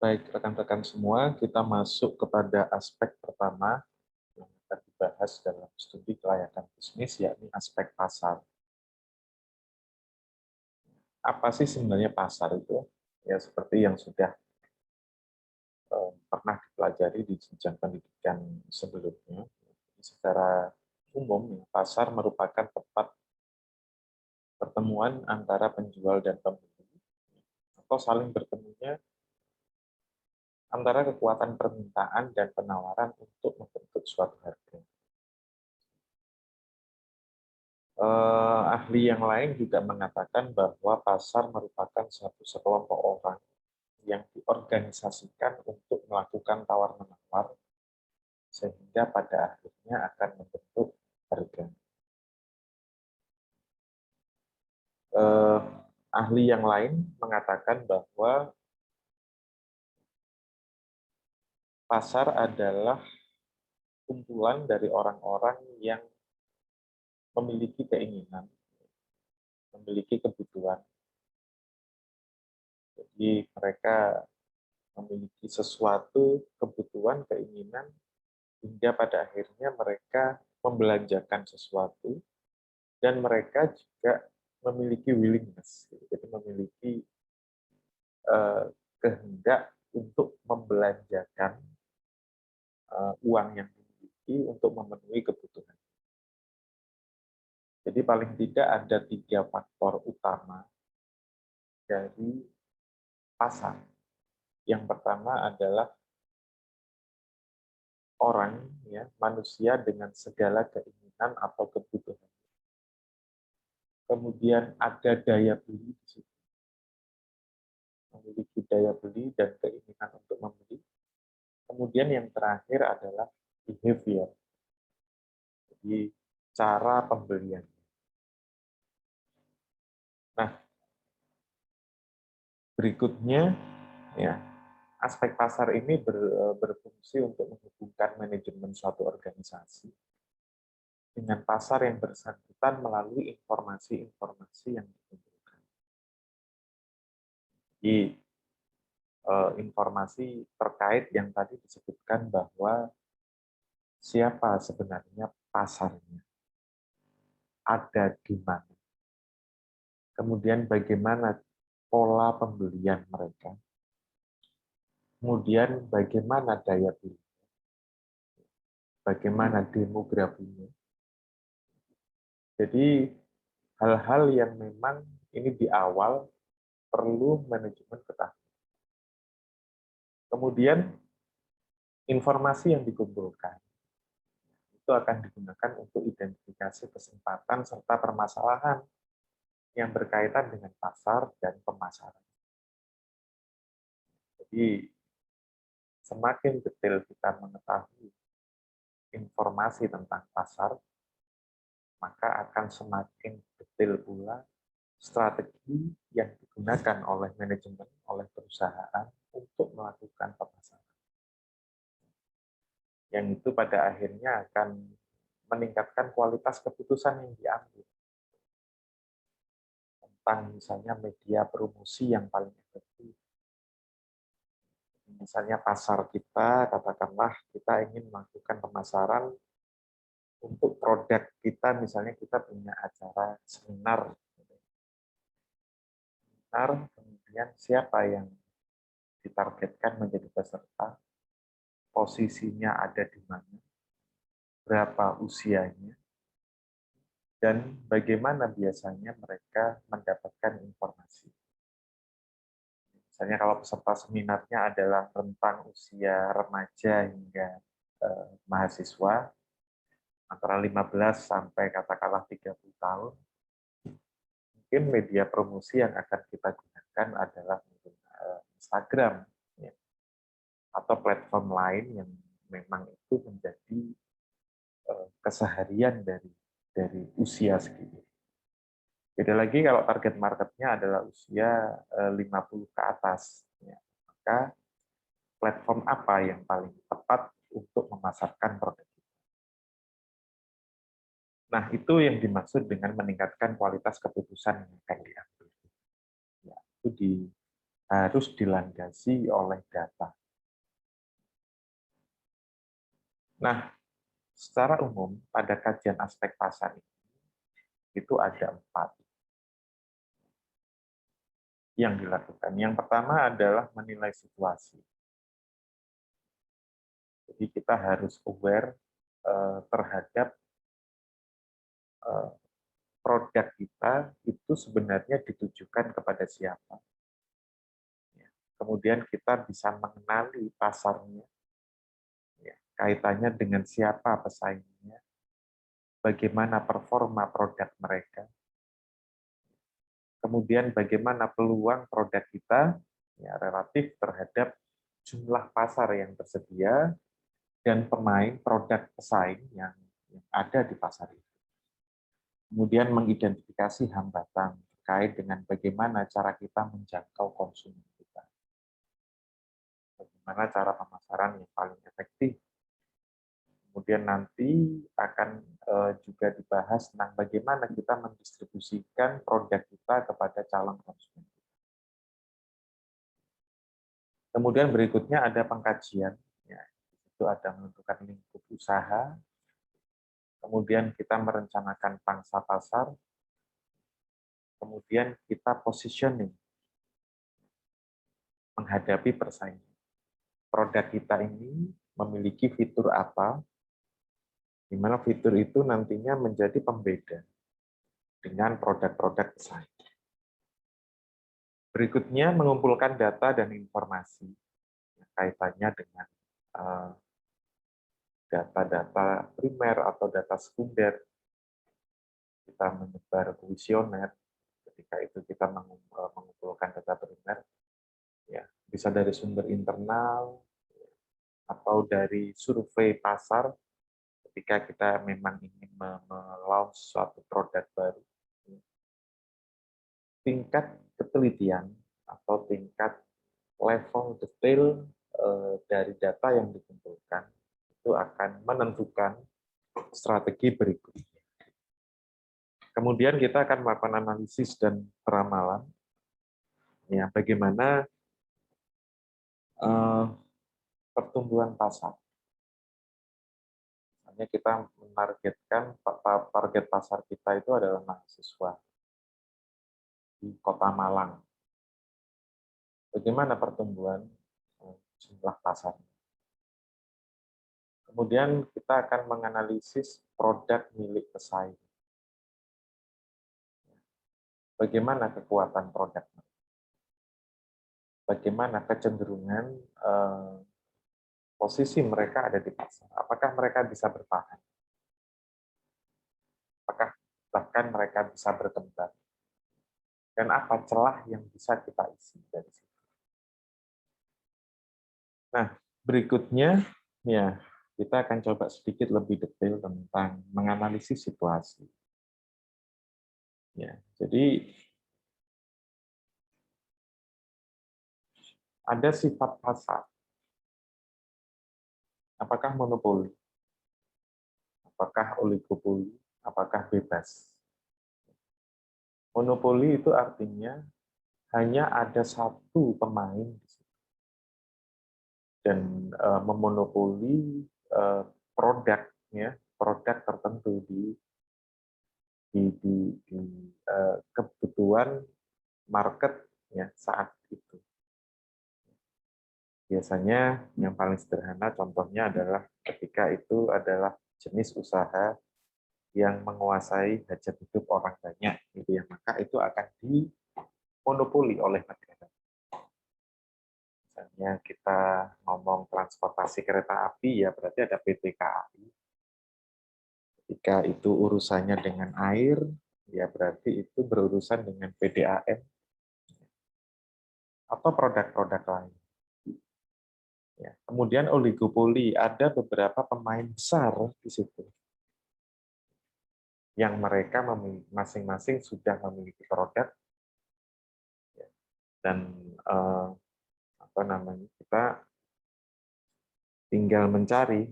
Baik, rekan-rekan semua, kita masuk kepada aspek pertama yang akan dibahas dalam studi kelayakan bisnis, yakni aspek pasar. Apa sih sebenarnya pasar itu? Ya, seperti yang sudah pernah dipelajari di jenjang pendidikan sebelumnya. Secara umum, pasar merupakan tempat pertemuan antara penjual dan pembeli, atau saling bertemunya antara kekuatan permintaan dan penawaran untuk membentuk suatu harga. Ahli yang lain juga mengatakan bahwa pasar merupakan suatu sekelompok orang yang diorganisasikan untuk melakukan tawar-menawar sehingga pada akhirnya akan membentuk harga. Ahli yang lain mengatakan bahwa pasar adalah kumpulan dari orang-orang yang memiliki keinginan, memiliki kebutuhan. Jadi mereka memiliki sesuatu kebutuhan, keinginan, hingga pada akhirnya mereka membelanjakan sesuatu, dan mereka juga memiliki willingness, jadi memiliki kehendak untuk membelanjakan uang yang dimiliki untuk memenuhi kebutuhan. Jadi paling tidak ada 3 faktor utama dari pasar. Yang pertama adalah orang, ya, manusia dengan segala keinginan atau kebutuhan. Kemudian ada daya beli di situ, memiliki daya beli dan keinginan untuk membeli. Kemudian yang terakhir adalah behavior, jadi cara pembelian. Nah, berikutnya, ya, aspek pasar ini berfungsi untuk menghubungkan manajemen suatu organisasi dengan pasar yang bersangkutan melalui informasi-informasi yang dikumpulkan. Jadi, informasi terkait yang tadi disebutkan bahwa siapa sebenarnya pasarnya, ada di mana, kemudian bagaimana pola pembelian mereka, kemudian bagaimana daya beli, bagaimana demografinya. Jadi hal-hal yang memang ini di awal perlu manajemen ketahuan. Kemudian informasi yang dikumpulkan itu akan digunakan untuk identifikasi kesempatan serta permasalahan yang berkaitan dengan pasar dan pemasaran. Jadi semakin detail kita mengetahui informasi tentang pasar, maka akan semakin detail pula strategi yang digunakan oleh manajemen, oleh perusahaan untuk melakukan pemasaran. Yang itu pada akhirnya akan meningkatkan kualitas keputusan yang diambil tentang misalnya media promosi yang paling efektif. Misalnya pasar kita, katakanlah kita ingin melakukan pemasaran untuk produk kita, misalnya kita punya acara seminar, kemudian siapa yang ditargetkan menjadi peserta, posisinya ada di mana, berapa usianya, dan bagaimana biasanya mereka mendapatkan informasi. Misalnya kalau peserta seminarnya adalah rentang usia remaja hingga mahasiswa, antara 15 sampai katakanlah 30 tahun, mungkin media promosi yang akan kita gunakan adalah Instagram, ya, atau platform lain yang memang itu menjadi keseharian dari usia segitu. Beda lagi kalau target marketnya adalah usia 50 ke atas, ya, maka platform apa yang paling tepat untuk memasarkan produk itu. Nah, itu yang dimaksud dengan meningkatkan kualitas keputusan yang akan diambil. Ya, itu harus dilandasi oleh data. Nah, secara umum pada kajian aspek pasar ini, itu ada 4 yang dilakukan. Yang pertama adalah menilai situasi. Jadi kita harus aware terhadap produk kita itu sebenarnya ditujukan kepada siapa. Kemudian kita bisa mengenali pasarnya, kaitannya dengan siapa pesaingnya, bagaimana performa produk mereka, kemudian bagaimana peluang produk kita relatif terhadap jumlah pasar yang tersedia dan pemain produk pesaing yang ada di pasar itu. Kemudian mengidentifikasi hambatan terkait dengan bagaimana cara kita menjangkau konsumen kita. Bagaimana cara pemasaran yang paling efektif. Kemudian nanti akan juga dibahas tentang bagaimana kita mendistribusikan produk kita kepada calon konsumen. Kemudian berikutnya ada pengkajian, itu ada menentukan lingkup usaha, kemudian kita merencanakan pangsa pasar, kemudian kita positioning menghadapi persaingan. Produk kita ini memiliki fitur apa, di mana fitur itu nantinya menjadi pembeda dengan produk-produk pesaing. Berikutnya mengumpulkan data dan informasi kaitannya dengan data-data primer atau data sekunder. Kita menyebar kuesioner, ketika itu kita mengumpulkan data primer, bisa dari sumber internal atau dari survei pasar ketika kita memang ingin melaunch suatu produk baru. Tingkat ketelitian atau tingkat level detail dari data yang dikumpulkan itu akan menentukan strategi berikutnya. Kemudian kita akan melakukan analisis dan peramalan, bagaimana pertumbuhan pasar. Misalnya kita menargetkan target pasar kita itu adalah mahasiswa di Kota Malang. Bagaimana pertumbuhan jumlah pasarnya. Kemudian kita akan menganalisis produk milik pesaing. Bagaimana kekuatan produk, bagaimana kecenderungan posisi mereka ada di pasar, apakah mereka bisa bertahan, apakah bahkan mereka bisa berkembang, dan apa celah yang bisa kita isi dari situ. Nah, berikutnya kita akan coba sedikit lebih detail tentang menganalisis situasi. Jadi ada sifat pasar. Apakah monopoli? Apakah oligopoli? Apakah bebas? Monopoli itu artinya hanya ada satu pemain di situ. Dan memonopoli produk tertentu di kebutuhan market saat itu. Biasanya yang paling sederhana contohnya adalah ketika itu adalah jenis usaha yang menguasai hajat hidup orang banyak, maka itu akan dimonopoli oleh negara. Misalnya kita ngomong transportasi kereta api, berarti ada PT KAI. Ketika itu urusannya dengan air, berarti itu berurusan dengan PDAM atau produk-produk lain. Kemudian oligopoli, ada beberapa pemain besar di situ yang mereka masing-masing sudah memiliki produk dan kita tinggal mencari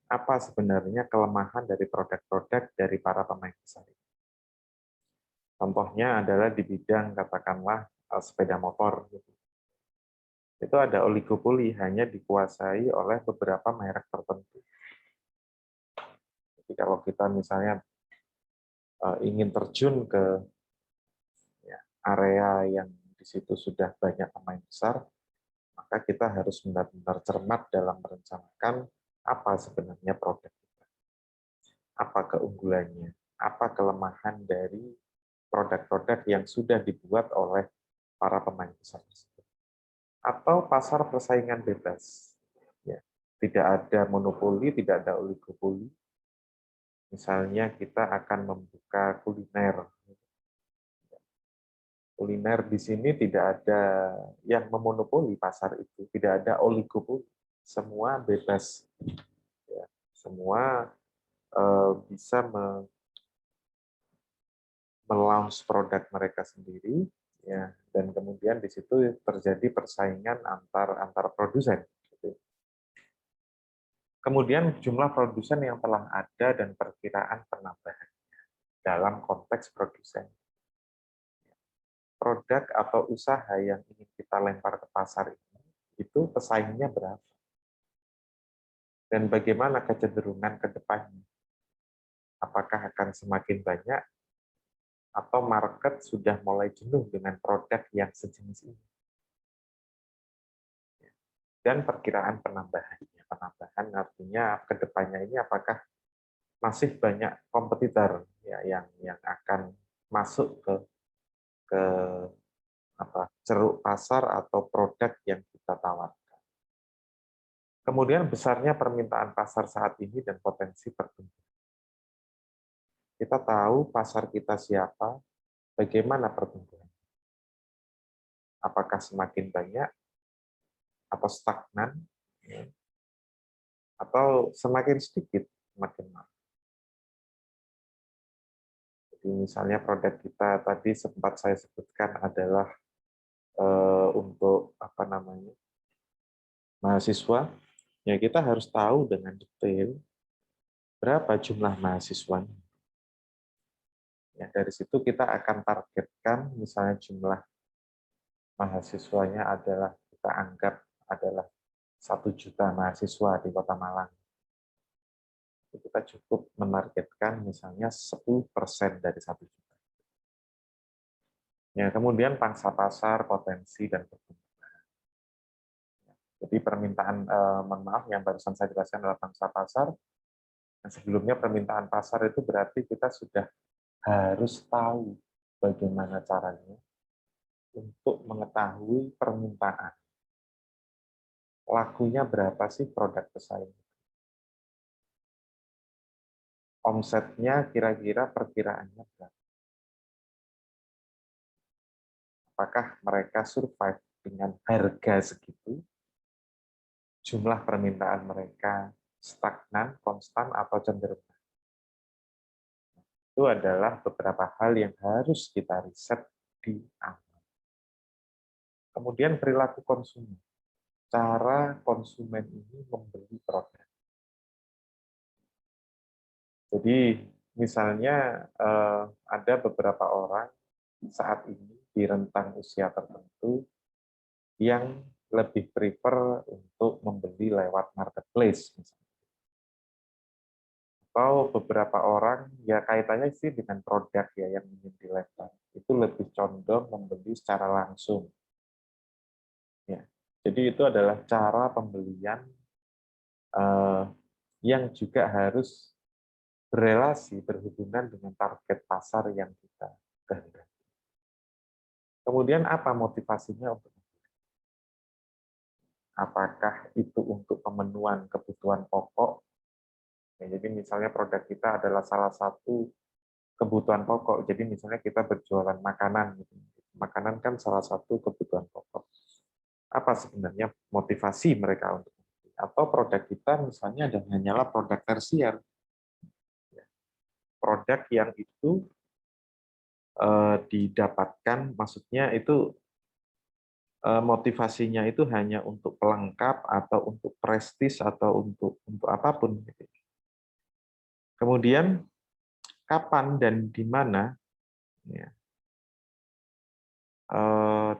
apa sebenarnya kelemahan dari produk-produk dari para pemain besar. Contohnya adalah di bidang katakanlah sepeda motor. Itu ada oligopoli, hanya dikuasai oleh beberapa merek tertentu. Jadi kalau kita misalnya ingin terjun ke area yang di situ sudah banyak pemain besar, maka kita harus benar-benar cermat dalam merencanakan apa sebenarnya produk kita, apa keunggulannya, apa kelemahan dari produk-produk yang sudah dibuat oleh para pemain besar tersebut. Atau pasar persaingan bebas. Ya, tidak ada monopoli, tidak ada oligopoli. Misalnya kita akan membuka kuliner. Kuliner di sini tidak ada yang memonopoli pasar itu, tidak ada oligopoli. Semua bebas. Ya, semua bisa melaunch produk mereka sendiri, ya, dan kemudian di situ terjadi persaingan antar produsen. Gitu. Kemudian jumlah produsen yang telah ada dan perkiraan penambahan dalam konteks produsen. Produk atau usaha yang ingin kita lempar ke pasar ini, itu pesaingnya berapa? Dan bagaimana kecenderungan ke depannya? Apakah akan semakin banyak atau market sudah mulai jenuh dengan produk yang sejenis ini? Dan perkiraan penambahannya. Penambahan artinya ke depannya ini apakah masih banyak kompetitor ya yang akan masuk ke ceruk pasar atau produk yang kita tawarkan. Kemudian besarnya permintaan pasar saat ini dan potensi pertumbuhan. Kita tahu pasar kita siapa, bagaimana pertumbuhan. Apakah semakin banyak atau stagnan, ya, atau semakin sedikit, semakin mahal. Jadi misalnya produk kita tadi sempat saya sebutkan adalah untuk mahasiswa, ya kita harus tahu dengan detail berapa jumlah mahasiswanya. Ya, dari situ kita akan targetkan misalnya jumlah mahasiswanya adalah kita anggap adalah 1 juta mahasiswa di Kota Malang. Kita cukup menargetkan misalnya 10% dari 1 juta. Ya, kemudian pangsa pasar, potensi, dan pertumbuhan. Jadi permintaan, mohon maaf, yang barusan saya jelaskan adalah pangsa pasar. Dan sebelumnya permintaan pasar itu berarti kita sudah harus tahu bagaimana caranya untuk mengetahui permintaan. Lakunya berapa sih produk pesaing? Omsetnya kira-kira perkiraannya berapa? Apakah mereka survive dengan harga segitu? Jumlah permintaan mereka stagnan, konstan, atau cenderung? Itu adalah beberapa hal yang harus kita riset di awal. Kemudian perilaku konsumen. Cara konsumen ini membeli produk. Jadi misalnya ada beberapa orang saat ini di rentang usia tertentu yang lebih prefer untuk membeli lewat marketplace misalnya. Atau beberapa orang ya kaitannya sih dengan produk ya yang ingin dilempar itu lebih condong membeli secara langsung. Ya. Jadi itu adalah cara pembelian yang juga harus berelasi, berhubungan dengan target pasar yang kita kehendaki. Kemudian apa motivasinya untuk membeli? Apakah itu untuk pemenuhan kebutuhan pokok? Ya, jadi misalnya produk kita adalah salah satu kebutuhan pokok. Jadi misalnya kita berjualan makanan. Makanan kan salah satu kebutuhan pokok. Apa sebenarnya motivasi mereka untuk membeli? Atau produk kita misalnya hanyalah produk tersier. Produk yang itu didapatkan, maksudnya itu motivasinya itu hanya untuk pelengkap atau untuk prestis atau untuk apapun. Kemudian kapan dan di mana ya,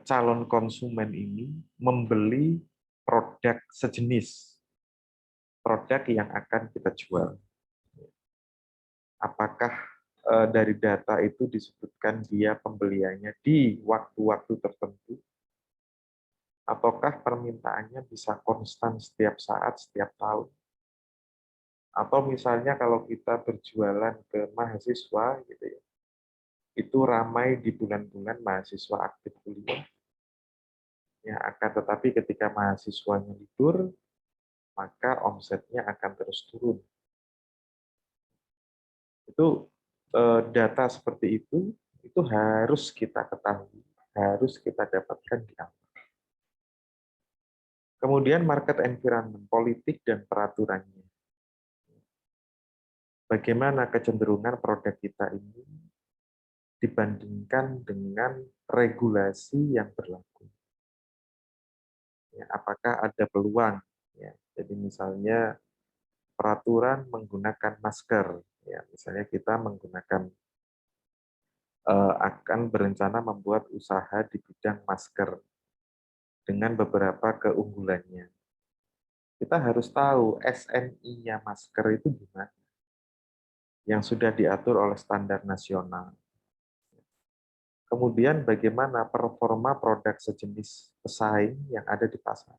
calon konsumen ini membeli produk sejenis, produk yang akan kita jual. Apakah dari data itu disebutkan dia pembeliannya di waktu-waktu tertentu, ataukah permintaannya bisa konstan setiap saat, setiap tahun? Atau misalnya kalau kita berjualan ke mahasiswa, gitu ya, itu ramai di bulan-bulan mahasiswa aktif kuliah, ya, akan tetapi ketika mahasiswanya libur, maka omsetnya akan terus turun. Itu data seperti itu harus kita ketahui, harus kita dapatkan di awal. Kemudian market environment, politik dan peraturannya. Bagaimana kecenderungan produk kita ini dibandingkan dengan regulasi yang berlaku. Ya, apakah ada peluang? Ya, jadi misalnya peraturan menggunakan masker. Ya, misalnya kita akan berencana membuat usaha di bidang masker dengan beberapa keunggulannya. Kita harus tahu SNI-nya masker itu gimana, yang sudah diatur oleh standar nasional. Kemudian bagaimana performa produk sejenis pesaing yang ada di pasar.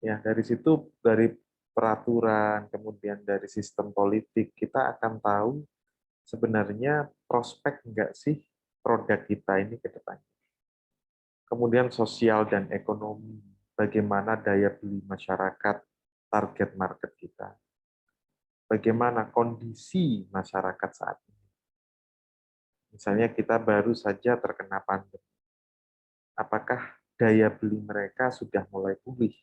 Ya, dari situ, dari peraturan, kemudian dari sistem politik, kita akan tahu sebenarnya prospek enggak sih produk kita ini ke depan. Kemudian sosial dan ekonomi, bagaimana daya beli masyarakat, target market kita. Bagaimana kondisi masyarakat saat ini. Misalnya kita baru saja terkena pandemi. Apakah daya beli mereka sudah mulai pulih?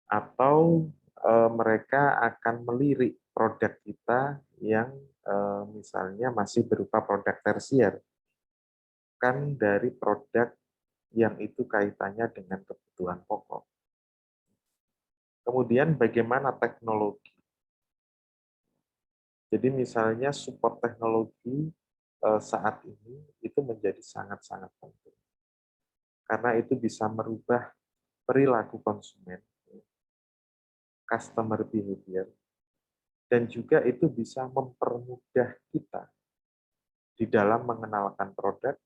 Atau mereka akan melirik produk kita yang misalnya masih berupa produk tersier, kan dari produk yang itu kaitannya dengan kebutuhan pokok. Kemudian bagaimana teknologi? Jadi misalnya support teknologi saat ini itu menjadi sangat-sangat penting. Karena itu bisa merubah perilaku konsumen, customer behavior, dan juga itu bisa mempermudah kita di dalam mengenalkan produk,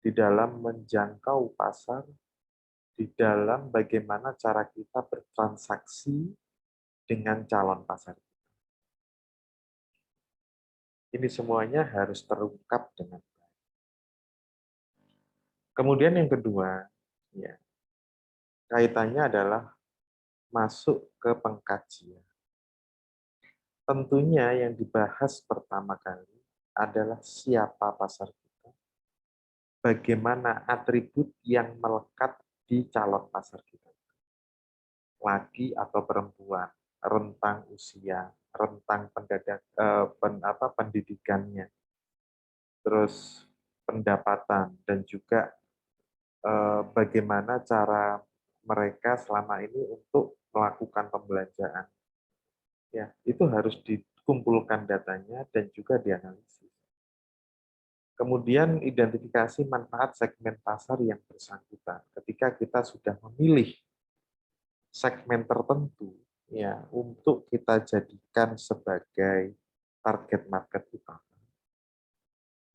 di dalam menjangkau pasar, di dalam bagaimana cara kita bertransaksi dengan calon pasar. Ini semuanya harus terungkap dengan baik. Kemudian yang kedua, ya, kaitannya adalah masuk ke pengkajian. Tentunya yang dibahas pertama kali adalah siapa pasar kita, bagaimana atribut yang melekat di calon pasar kita. Laki atau perempuan, rentang usia, rentang pendidikannya, terus pendapatan, dan juga bagaimana cara mereka selama ini untuk melakukan pembelanjaan. Ya, itu harus dikumpulkan datanya dan juga dianalisis. Kemudian identifikasi manfaat segmen pasar yang bersangkutan. Ketika kita sudah memilih segmen tertentu, ya, untuk kita jadikan sebagai target market utama,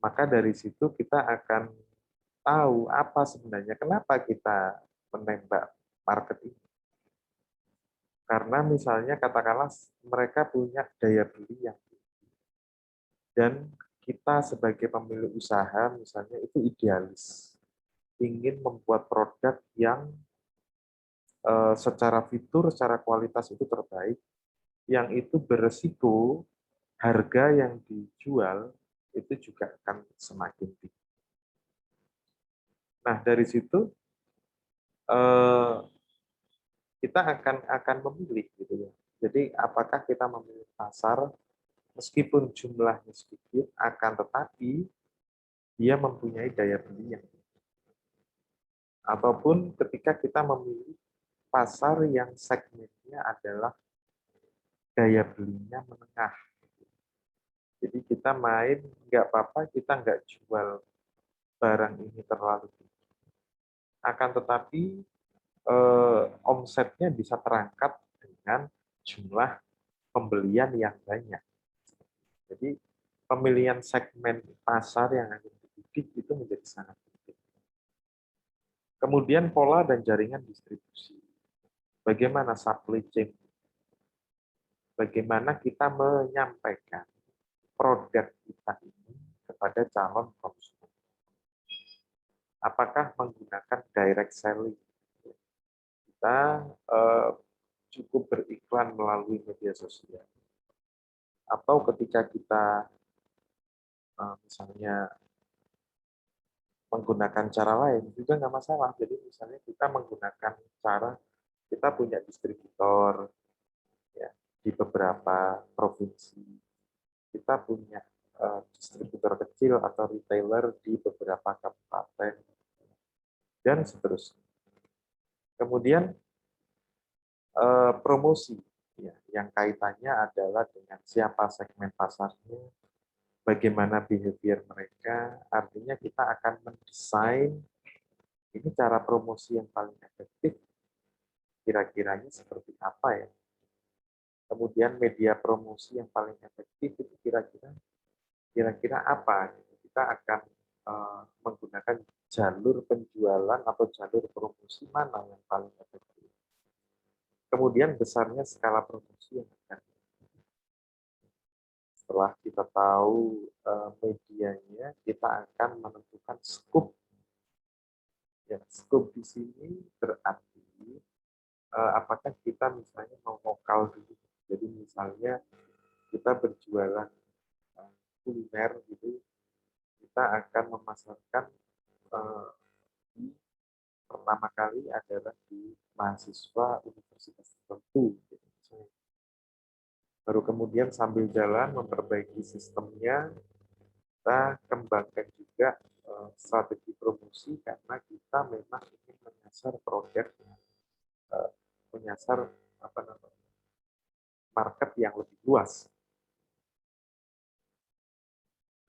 maka dari situ kita akan tahu apa sebenarnya kenapa kita menembak market ini. Karena misalnya katakanlah mereka punya daya beli yang tinggi, dan kita sebagai pemilik usaha misalnya itu idealis, ingin membuat produk yang secara fitur, secara kualitas itu terbaik, yang itu beresiko harga yang dijual itu juga akan semakin tinggi. Nah, dari situ kita akan memilih gitu ya. Jadi apakah kita memilih pasar meskipun jumlahnya sedikit, akan tetapi dia mempunyai daya beli yang tinggi. Ataupun ketika kita memilih pasar yang segmennya adalah daya belinya menengah. Jadi kita main, nggak apa-apa kita nggak jual barang ini terlalu tinggi. Akan tetapi omsetnya bisa terangkat dengan jumlah pembelian yang banyak. Jadi pemilihan segmen pasar yang akan dibidik itu menjadi sangat penting. Kemudian pola dan jaringan distribusi. Bagaimana supply chain? Bagaimana kita menyampaikan produk kita ini kepada calon konsumen? Apakah menggunakan direct selling? Kita cukup beriklan melalui media sosial. Atau ketika kita misalnya menggunakan cara lain juga nggak masalah. Jadi misalnya kita menggunakan cara kita punya distributor ya, di beberapa provinsi, kita punya distributor kecil atau retailer di beberapa kabupaten dan seterusnya. Kemudian promosi ya, yang kaitannya adalah dengan siapa segmen pasarnya, bagaimana behavior mereka, artinya kita akan mendesain ini cara promosi yang paling efektif, kira-kiranya seperti apa ya. Kemudian media promosi yang paling efektif itu kira-kira apa. Kita akan menggunakan jalur penjualan atau jalur promosi mana yang paling efektif. Kemudian besarnya skala promosi yang akan. Setelah kita tahu medianya, kita akan menentukan scope. Ya, scope di sini berarti apakah kita misalnya mau lokal dulu. Jadi misalnya kita berjualan kuliner gitu, kita akan memasarkan di pertama kali adalah di mahasiswa universitas tertentu. Gitu. Baru kemudian sambil jalan memperbaiki sistemnya, kita kembangkan juga strategi promosi karena kita memang ingin menyasar produk, menyasar apa namanya market yang lebih luas.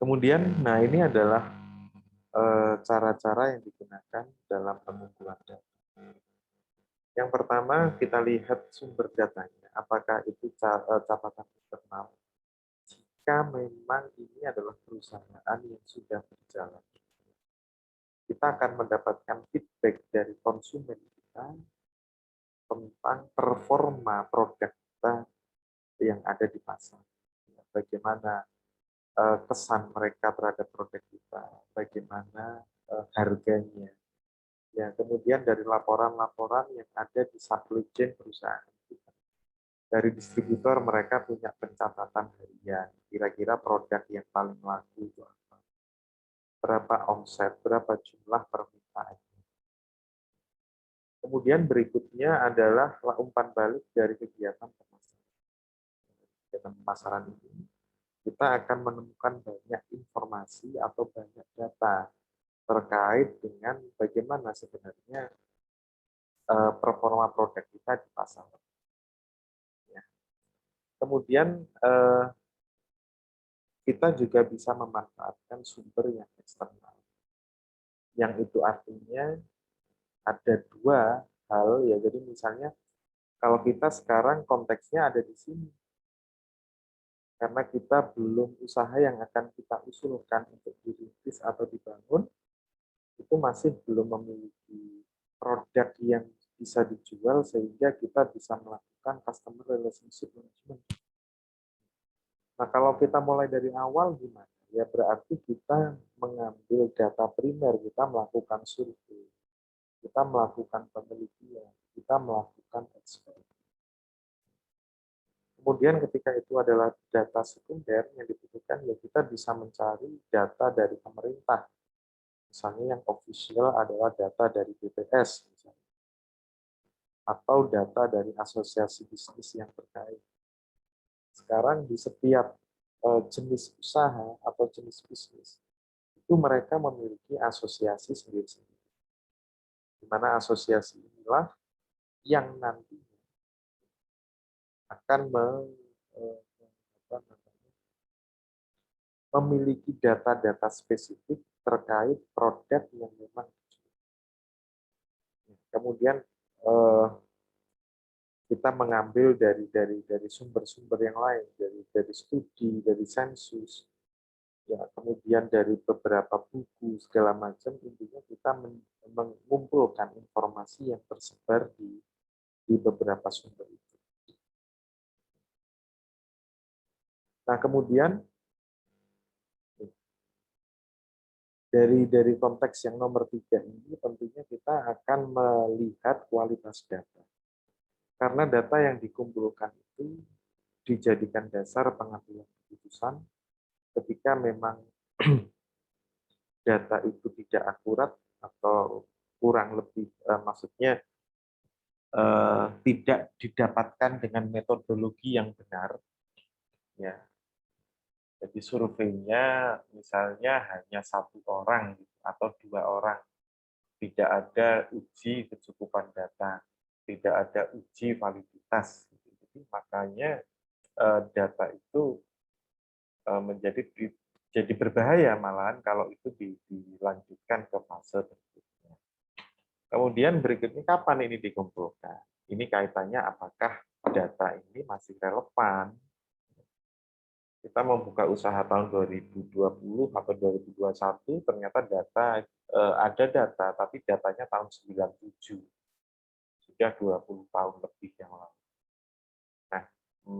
Kemudian, nah ini adalah cara-cara yang digunakan dalam pengumpulan data. Yang pertama kita lihat sumber datanya, apakah itu catatan internal. Jika memang ini adalah perusahaan yang sudah berjalan, kita akan mendapatkan feedback dari konsumen kita tentang performa produk kita yang ada di pasar. Bagaimana kesan mereka terhadap produk kita, bagaimana harganya. Ya, kemudian dari laporan-laporan yang ada di supply chain perusahaan kita. Dari distributor mereka punya pencatatan harian, kira-kira produk yang paling laku itu apa, berapa omset, berapa jumlah permintaan. Kemudian berikutnya adalah umpan balik dari kegiatan pemasaran. Kegiatan pemasaran ini kita akan menemukan banyak informasi atau banyak data terkait dengan bagaimana sebenarnya performa produk kita di pasar. Ya. Kemudian kita juga bisa memanfaatkan sumber yang eksternal. Yang itu artinya ada dua hal ya. Jadi misalnya kalau kita sekarang konteksnya ada di sini, karena kita belum usaha yang akan kita usulkan untuk dirintis atau dibangun, itu masih belum memiliki produk yang bisa dijual sehingga kita bisa melakukan customer relationship management. Nah, kalau kita mulai dari awal gimana? Ya berarti kita mengambil data primer, kita melakukan survei, kita melakukan penelitian, kita melakukan eksperimen. Kemudian ketika itu adalah data sekunder yang dibutuhkan, ya kita bisa mencari data dari pemerintah. Misalnya yang official adalah data dari BPS, misalnya. Atau data dari asosiasi bisnis yang terkait. Sekarang di setiap jenis usaha atau jenis bisnis, itu mereka memiliki asosiasi sendiri-sendiri. Di mana asosiasi inilah yang nantinya akan memiliki data-data spesifik terkait produk yang memang kemudian eh, kita mengambil dari sumber-sumber yang lain, dari studi, dari sensus, ya kemudian dari beberapa buku segala macam, intinya kita mengumpulkan informasi yang tersebar di beberapa sumber itu. Nah kemudian dari konteks yang nomor 3 ini tentunya kita akan melihat kualitas data. Karena data yang dikumpulkan itu dijadikan dasar pengambilan keputusan ketika memang data itu tidak akurat atau kurang lebih maksudnya tidak didapatkan dengan metodologi yang benar, ya. Jadi surveinya misalnya hanya 1 orang atau 2 orang, tidak ada uji kecukupan data, tidak ada uji validitas. Jadi makanya data itu menjadi jadi berbahaya malahan kalau itu dilanjutkan ke fase berikutnya. Kemudian berikutnya kapan ini dikumpulkan? Ini kaitannya apakah data ini masih relevan. Kita membuka usaha tahun 2020 atau 2021, ternyata ada data, tapi datanya tahun 97. Sudah 20 tahun lebih yang lalu. Nah,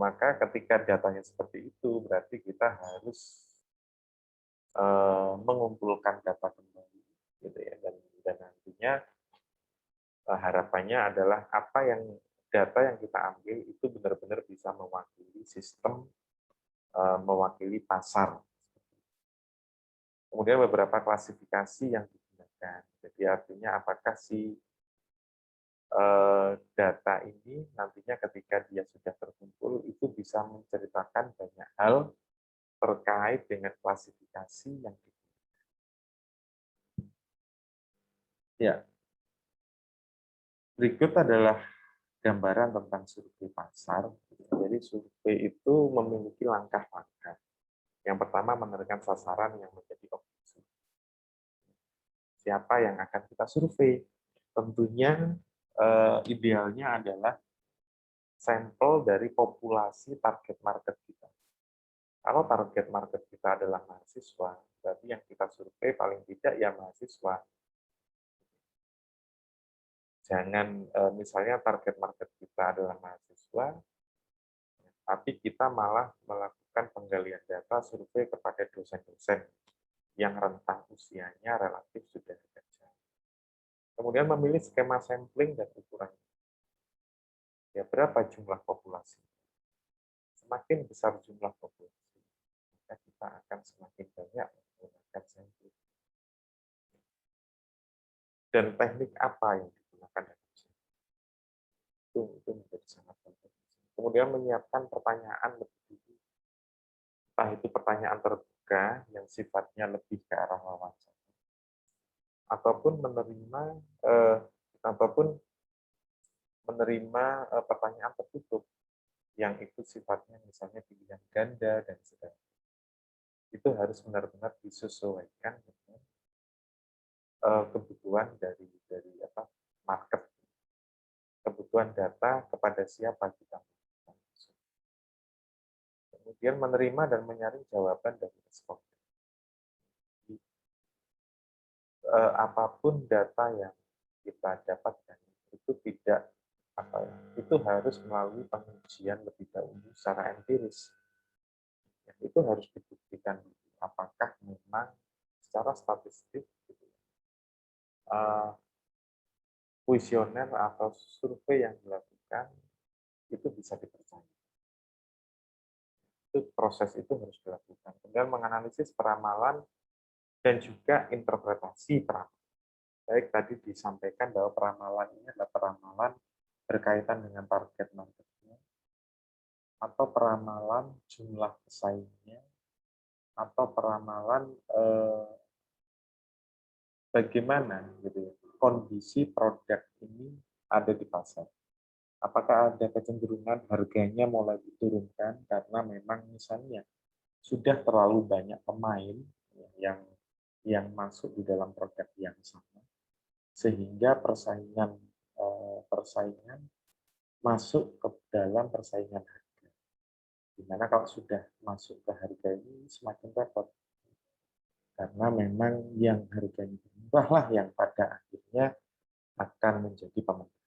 maka ketika datanya seperti itu, berarti kita harus mengumpulkan data kembali, gitu ya. Dan nantinya harapannya adalah data yang kita ambil itu benar-benar bisa mewakili sistem, mewakili pasar. Kemudian beberapa klasifikasi yang digunakan. Jadi artinya apakah si data ini nantinya ketika dia sudah terkumpul itu bisa menceritakan banyak hal terkait dengan klasifikasi yang digunakan. Ya, berikut adalah gambaran tentang survei pasar. Jadi survei itu memiliki langkah-langkah. Yang pertama menentukan sasaran yang menjadi objek. Siapa yang akan kita survei? Tentunya idealnya adalah sampel dari populasi target market kita. Kalau target market kita adalah mahasiswa, berarti yang kita survei paling tidak ya mahasiswa. Jangan misalnya target market kita adalah mahasiswa, tapi kita malah melakukan penggalian data survei kepada dosen-dosen yang rentang usianya relatif sudah bekerja. Kemudian memilih skema sampling dan ukuran. Ya, berapa jumlah populasi? Semakin besar jumlah populasi, maka kita akan semakin banyak menggunakan sampling. Dan teknik apa yang digunakan dalam sampling? Itu menjadi sangat penting. Kemudian menyiapkan pertanyaan lebih dulu. Entah itu pertanyaan terbuka yang sifatnya lebih ke arah wawancara, ataupun menerima pertanyaan tertutup yang itu sifatnya misalnya pilihan ganda dan sebagainya. Itu harus benar-benar disesuaikan dengan kebutuhan dari market, kebutuhan data kepada siapa kita. Kemudian menerima dan menyaring jawaban dari responden. Apapun data yang kita dapatkan itu itu harus melalui pengujian lebih dahulu secara empiris. Itu harus dibuktikan apakah memang secara statistik kuesioner atau survei yang dilakukan itu bisa dipercaya. Itu proses itu harus dilakukan. Kemudian menganalisis peramalan dan juga interpretasi peramalan. Baik tadi disampaikan bahwa peramalan ini adalah peramalan berkaitan dengan target marketnya, atau peramalan jumlah pesaingnya, atau peramalan bagaimana gitu, kondisi produk ini ada di pasar. Apakah ada kecenderungan harganya mulai diturunkan karena memang misalnya sudah terlalu banyak pemain yang yang masuk di dalam produk yang sama, sehingga persaingan masuk ke dalam persaingan harga. Di mana kalau sudah masuk ke harga ini semakin repot, karena memang yang harganya murah lah yang pada akhirnya akan menjadi pemenang.